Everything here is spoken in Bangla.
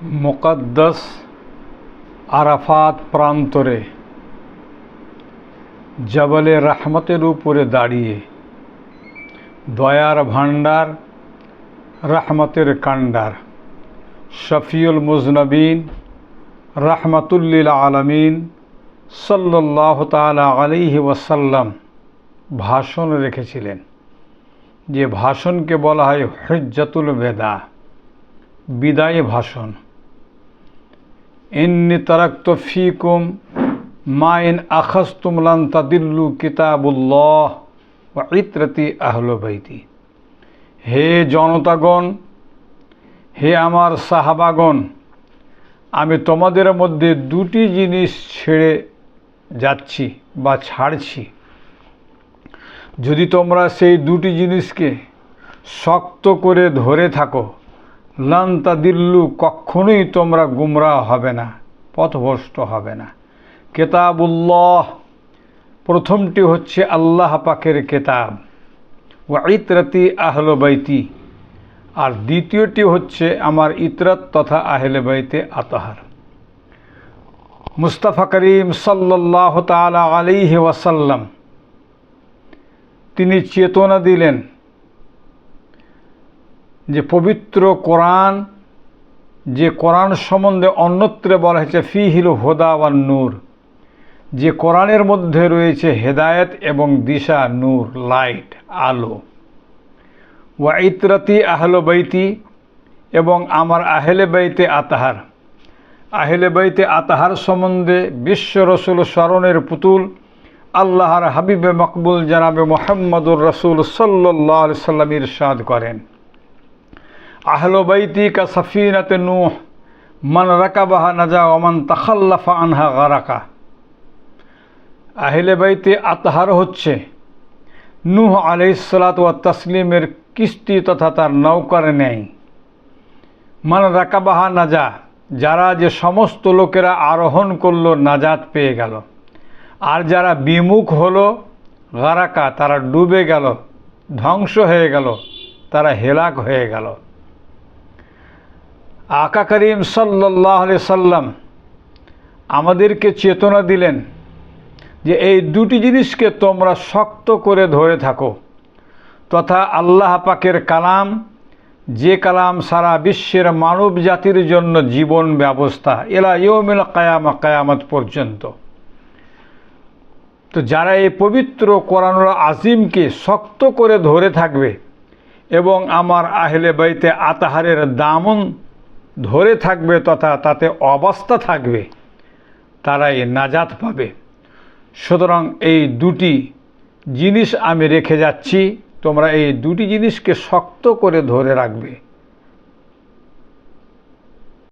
মুকদ্দাস আরাফাত প্রান্তরে জবলে রহমতের উপরে দাঁড়িয়ে দয়ার ভান্ডার রহমতের কান্ডার শফিউল মুজনবিন রহমতুল্লিল আলমিন সাল্লাল্লাহু তাআলা আলাইহি ওয়াসাল্লাম ভাষণ রেখেছিলেন, যে ভাষণকে বলা হয় হুজ্জাতুল বেদা, বিদায় ভাষণ। ইন্নী তারাকতু ফীকুম মা ইন আখাযতুম লান তাদিল্লু কিতাবুল্লাহ ওয়া ইতরাতি আহলে বাইতি। হে জনতাগণ, হে আমার সাহাবাগণ, আমি তোমাদের মধ্যে দুটি জিনিস ছেড়ে যাচ্ছি বা ছাড়ছি। যদি তোমরা সেই দুটি জিনিসকে শক্ত করে ধরে থাকো, লান তাদিল্লু, কখনোই তোমরা গুমরাহ হবে না, পথভ্রষ্ট হবে না। কিতাবুল্লাহ, প্রথমটি হচ্ছে আল্লাহ পাকের কিতাব, ওয়া ইতরাতি আহলে বাইতি, আর দ্বিতীয়টি হচ্ছে আমার ইতরাত তথা আহলে বাইতে আতহার। মুস্তাফা করিম সাল্লাল্লাহু তাআলা আলাইহি ওয়াসাল্লাম তিনি চেতনা দিলেন যে পবিত্র কোরআন, যে কোরআন সম্বন্ধে অন্যত্রে বলা হয়েছে ফিহিল হুদা ওয়ান নূর, যে কোরআনের মধ্যে রয়েছে হেদায়েত এবং দিশা, নূর, লাইট, আলো। ওয়া ইতরাতি আহলে বাইতি, এবং আমার আহলে বাইতে আতহার। আহলে বাইতে আতহার সম্বন্ধে বিশ্ব রসুল স্মরণের পুতুল আল্লাহর হাবিবে মকবুল জনাবে মুহাম্মদুর রাসূল সাল্লাল্লাহু আলাইহি সাল্লাম ইরশাদ করেন, আহলে বাইতি কা সাফিনাতে নূহ মান রাকাবাহা নাজা ওয়া মান তাখাল্লাফা আনহা গারাকা। আহলে বাইতে আতহার হচ্ছে নূহ আলাইহিস সালাতু ওয়াত তাসলিমের কিস্তি তথা তার নৌকার ন্যায়। মান রাকাবাহা নাজা, যারা যে সমস্ত লোকেরা আরোহণ করলো নাজাত পেয়ে গেল, আর যারা বিমুখ হলো গারাকা, তারা ডুবে গেল, ধ্বংস হয়ে গেল, তারা হেলাক হয়ে গেল। আকা করিম সাল্লাল্লাহু আলাইহি সাল্লাম আমাদেরকে চেতনা দিলেন যে এই দুটি জিনিসকে তোমরা শক্ত করে ধরে থাকো, তথা আল্লাহ পাকের কালাম, যে কালাম সারা বিশ্বের মানব জাতির জন্য জীবন ব্যবস্থা, ইলা ইয়াউমিল কিয়ামা, কিয়ামত পর্যন্ত। তো যারা এই পবিত্র কোরআনুল আজিমকে শক্ত করে ধরে থাকবে এবং আমার আহলে বাইতে আতহারের দামন ধরে থাকবে তথা তাতে অবস্থা থাকবে, তারাই নাজাত পাবে। সুতরাং এই দুটি জিনিস আমি রেখে যাচ্ছি, তোমরা এই দুটি জিনিসকে শক্ত করে ধরে রাখবে।